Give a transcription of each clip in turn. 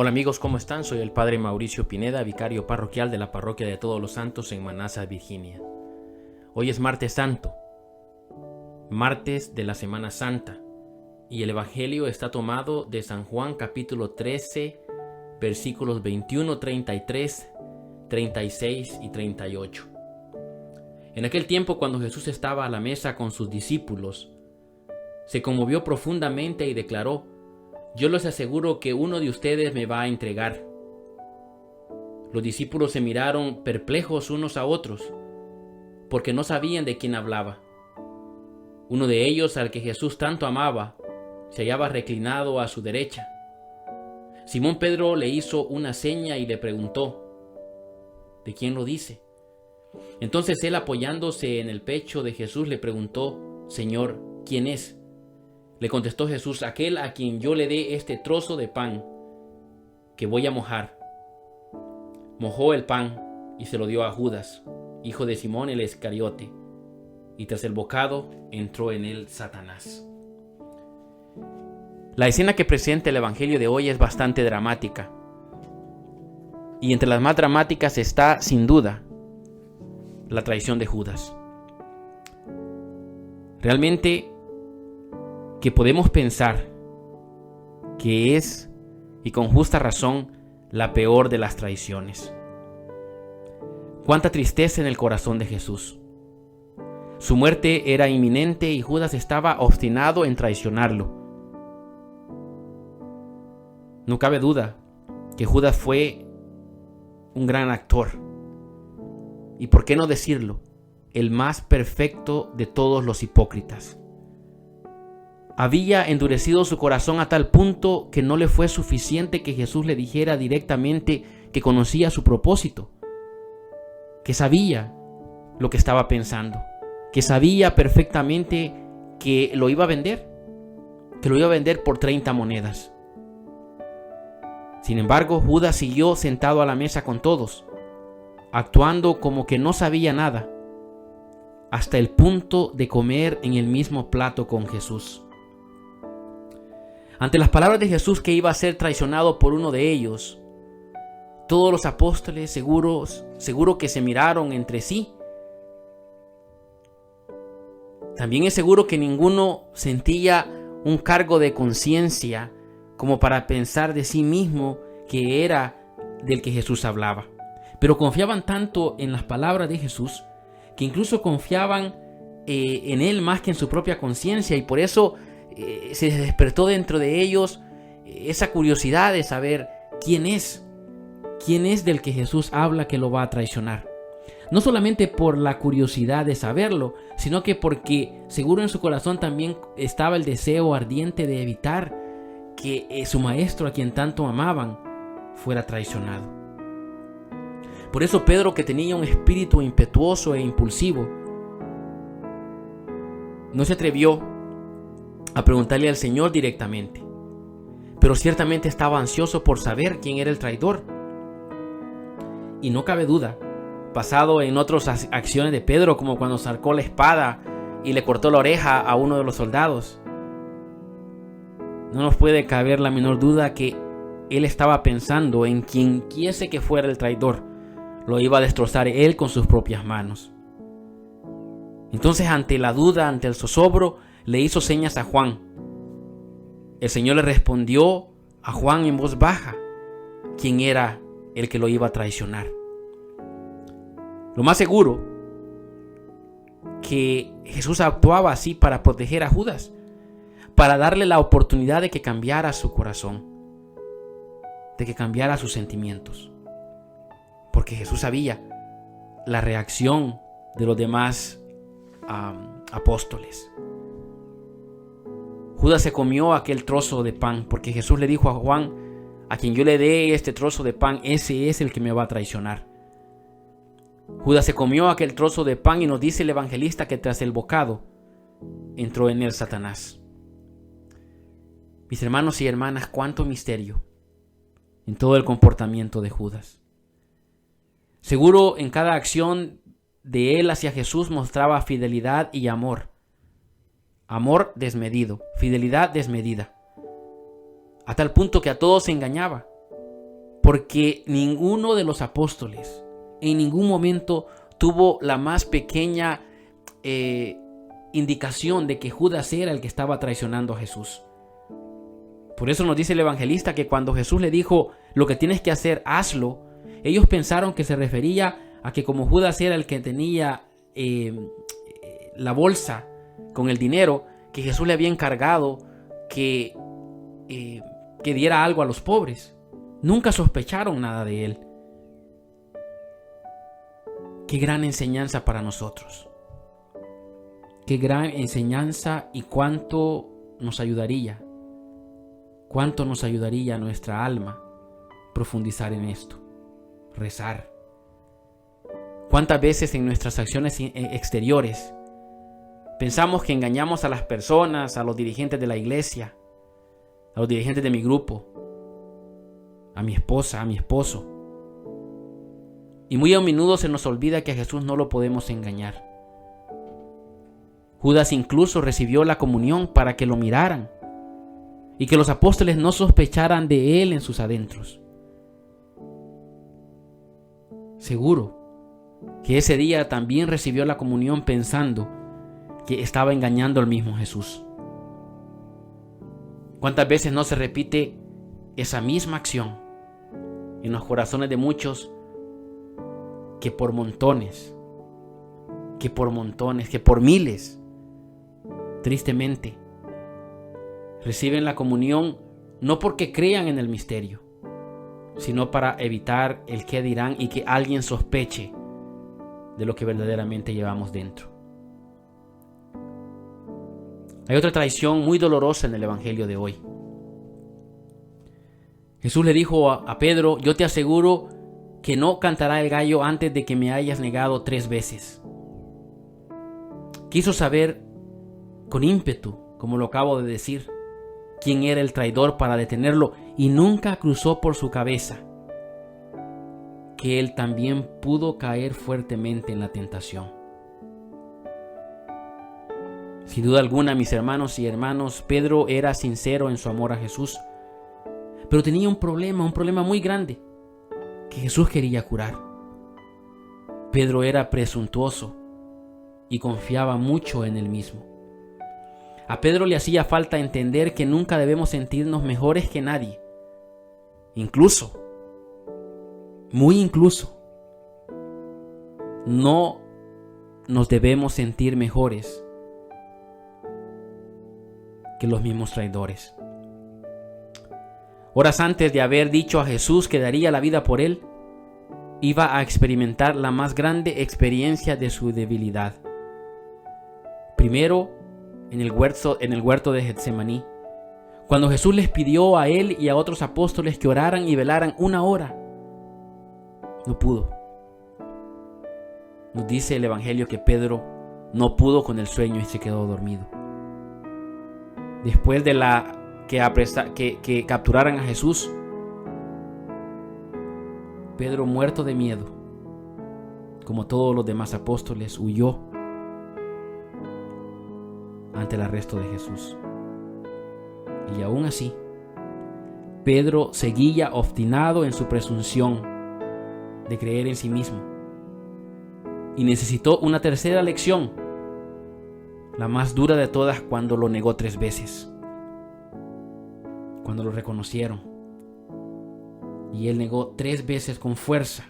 Hola amigos, ¿cómo están? Soy el Padre Mauricio Pineda, vicario parroquial de la Parroquia de Todos los Santos en Manassas, Virginia. Hoy es martes santo, martes de la Semana Santa, y el Evangelio está tomado de San Juan capítulo 13, versículos 21, 33, 36 y 38. En aquel tiempo, cuando Jesús estaba a la mesa con sus discípulos, se conmovió profundamente y declaró: «Yo les aseguro que uno de ustedes me va a entregar». Los discípulos se miraron perplejos unos a otros, porque no sabían de quién hablaba. Uno de ellos, al que Jesús tanto amaba, se hallaba reclinado a su derecha. Simón Pedro le hizo una seña y le preguntó: «¿De quién lo dice?». Entonces él, apoyándose en el pecho de Jesús, le preguntó: «Señor, ¿quién es?». Le contestó Jesús: «Aquel a quien yo le dé este trozo de pan que voy a mojar». Mojó el pan y se lo dio a Judas, hijo de Simón el Iscariote, y tras el bocado entró en él Satanás. La escena que presenta el Evangelio de hoy es bastante dramática, y entre las más dramáticas está, sin duda, la traición de Judas. Realmente que podemos pensar que es, y con justa razón, la peor de las traiciones. Cuánta tristeza en el corazón de Jesús. Su muerte era inminente y Judas estaba obstinado en traicionarlo. No cabe duda que Judas fue un gran actor, y por qué no decirlo, el más perfecto de todos los hipócritas. Había endurecido su corazón a tal punto que no le fue suficiente que Jesús le dijera directamente que conocía su propósito, que sabía lo que estaba pensando, que sabía perfectamente que lo iba a vender, por 30 monedas. Sin embargo, Judas siguió sentado a la mesa con todos, actuando como que no sabía nada, hasta el punto de comer en el mismo plato con Jesús. Ante las palabras de Jesús que iba a ser traicionado por uno de ellos, todos los apóstoles seguro que se miraron entre sí. También es seguro que ninguno sentía un cargo de conciencia como para pensar de sí mismo que era del que Jesús hablaba. Pero confiaban tanto en las palabras de Jesús que incluso confiaban en él más que en su propia conciencia, y por eso se despertó dentro de ellos esa curiosidad de saber quién es del que Jesús habla que lo va a traicionar. No solamente por la curiosidad de saberlo, sino que porque seguro en su corazón también estaba el deseo ardiente de evitar que su maestro, a quien tanto amaban, fuera traicionado. Por eso Pedro, que tenía un espíritu impetuoso e impulsivo, no se atrevió a preguntarle al Señor directamente, pero ciertamente estaba ansioso por saber quién era el traidor. Y no cabe duda, basado en otras acciones de Pedro, como cuando sacó la espada y le cortó la oreja a uno de los soldados, no nos puede caber la menor duda que él estaba pensando en quien quiese que fuera el traidor, lo iba a destrozar él con sus propias manos. Entonces, ante la duda, ante el zozobro, le hizo señas a Juan. El Señor le respondió a Juan en voz baja quién era el que lo iba a traicionar. Lo más seguro que Jesús actuaba así para proteger a Judas, para darle la oportunidad de que cambiara su corazón, de que cambiara sus sentimientos, porque Jesús sabía la reacción de los demás apóstoles. Judas se comió aquel trozo de pan porque Jesús le dijo a Juan: «A quien yo le dé este trozo de pan, ese es el que me va a traicionar». Judas se comió aquel trozo de pan, y nos dice el evangelista que tras el bocado entró en él Satanás. Mis hermanos y hermanas, cuánto misterio en todo el comportamiento de Judas. Seguro en cada acción de él hacia Jesús mostraba fidelidad y amor. Amor desmedido, fidelidad desmedida, a tal punto que a todos se engañaba. porque ninguno de los apóstoles en ningún momento tuvo la más pequeña indicación de que Judas era el que estaba traicionando a Jesús. Por eso nos dice el evangelista que cuando Jesús le dijo: lo que tienes que hacer, hazlo, ellos pensaron que se refería a que como Judas era el que tenía la bolsa con el dinero, que Jesús le había encargado que diera algo a los pobres. Nunca sospecharon nada de él. Qué gran enseñanza para nosotros. Qué gran enseñanza, y cuánto nos ayudaría a nuestra alma profundizar en esto, rezar. ¿Cuántas veces en nuestras acciones exteriores pensamos que engañamos a las personas, a los dirigentes de la iglesia, a los dirigentes de mi grupo, a mi esposa, a mi esposo? Y muy a menudo se nos olvida que a Jesús no lo podemos engañar. Judas incluso recibió la comunión para que lo miraran y que los apóstoles no sospecharan de él en sus adentros. Seguro que ese día también recibió la comunión pensando que estaba engañando al mismo Jesús. ¿Cuántas veces no se repite esa misma acción en los corazones de muchos que por montones, que por miles, tristemente, reciben la comunión no porque crean en el misterio, sino para evitar el qué dirán y que alguien sospeche de lo que verdaderamente llevamos dentro? Hay otra traición muy dolorosa en el evangelio de hoy. Jesús le dijo a Pedro: yo te aseguro que no cantará el gallo antes de que me hayas negado 3 veces. Quiso saber con ímpetu, como lo acabo de decir, quién era el traidor para detenerlo, y nunca cruzó por su cabeza que él también pudo caer fuertemente en la tentación. Sin duda alguna, mis hermanos y hermanas, Pedro era sincero en su amor a Jesús, pero tenía un problema muy grande que Jesús quería curar. Pedro era presuntuoso y confiaba mucho en él mismo. A Pedro le hacía falta entender que nunca debemos sentirnos mejores que nadie. Incluso, no nos debemos sentir mejores que los mismos traidores. Horas antes de haber dicho a Jesús que daría la vida por él, iba a experimentar la más grande experiencia de su debilidad. Primero, en el huerto de Getsemaní, cuando Jesús les pidió a él y a otros apóstoles que oraran y velaran 1 hora, no pudo. Nos dice el evangelio que Pedro no pudo con el sueño y se quedó dormido. Después de que capturaran a Jesús, Pedro, muerto de miedo, como todos los demás apóstoles, huyó ante el arresto de Jesús. Y aún así, Pedro seguía obstinado en su presunción de creer en sí mismo, y necesitó una tercera lección, la más dura de todas, cuando lo negó 3 veces. Cuando lo reconocieron y él negó 3 veces con fuerza: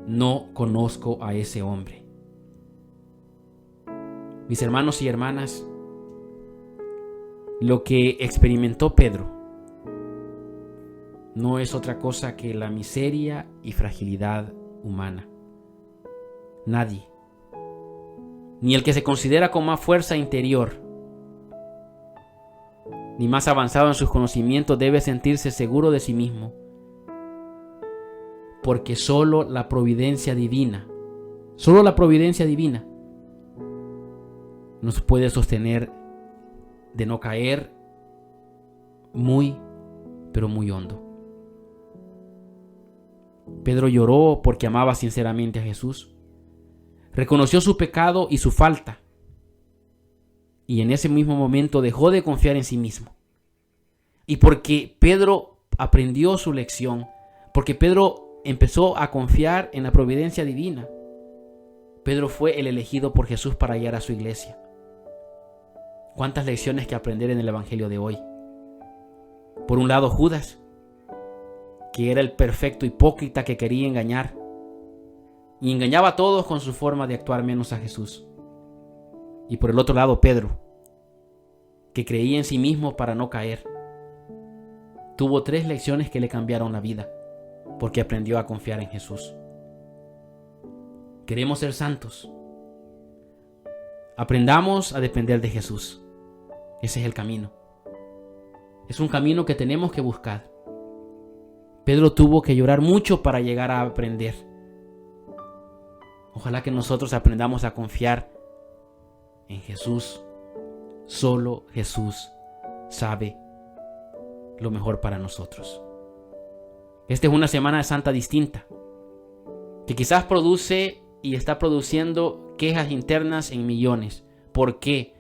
no conozco a ese hombre. Mis hermanos y hermanas, lo que experimentó Pedro no es otra cosa que la miseria y fragilidad humana. Nadie, ni el que se considera con más fuerza interior, ni más avanzado en sus conocimientos, debe sentirse seguro de sí mismo, porque solo la providencia divina nos puede sostener de no caer pero muy hondo. Pedro lloró porque amaba sinceramente a Jesús. Reconoció su pecado y su falta, y en ese mismo momento dejó de confiar en sí mismo. Y porque Pedro aprendió su lección, Porque Pedro empezó a confiar en la providencia divina. Pedro fue el elegido por Jesús para guiar a su iglesia. ¿Cuántas lecciones que aprender en el evangelio de hoy? Por un lado, Judas, que era el perfecto hipócrita que quería engañar y engañaba a todos con su forma de actuar menos a Jesús. Y por el otro lado, Pedro, que creía en sí mismo para no caer. Tuvo 3 lecciones que le cambiaron la vida porque aprendió a confiar en Jesús. Queremos ser santos. Aprendamos a depender de Jesús. Ese es el camino. Es un camino que tenemos que buscar. Pedro tuvo que llorar mucho para llegar a aprender. Ojalá que nosotros aprendamos a confiar en Jesús. Solo Jesús sabe lo mejor para nosotros. Esta es una Semana Santa distinta, que quizás produce y está produciendo quejas internas en millones. ¿Por qué?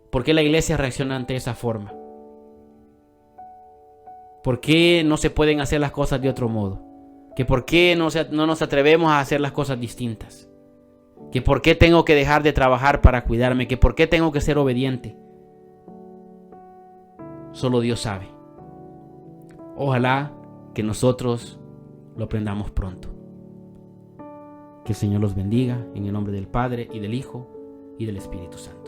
¿Por qué la iglesia reacciona ante esa forma? ¿Por qué no se pueden hacer las cosas de otro modo? ¿Que por qué no nos atrevemos a hacer las cosas distintas? ¿Que por qué tengo que dejar de trabajar para cuidarme? ¿Que por qué tengo que ser obediente? Solo Dios sabe. Ojalá que nosotros lo aprendamos pronto. Que el Señor los bendiga en el nombre del Padre y del Hijo y del Espíritu Santo.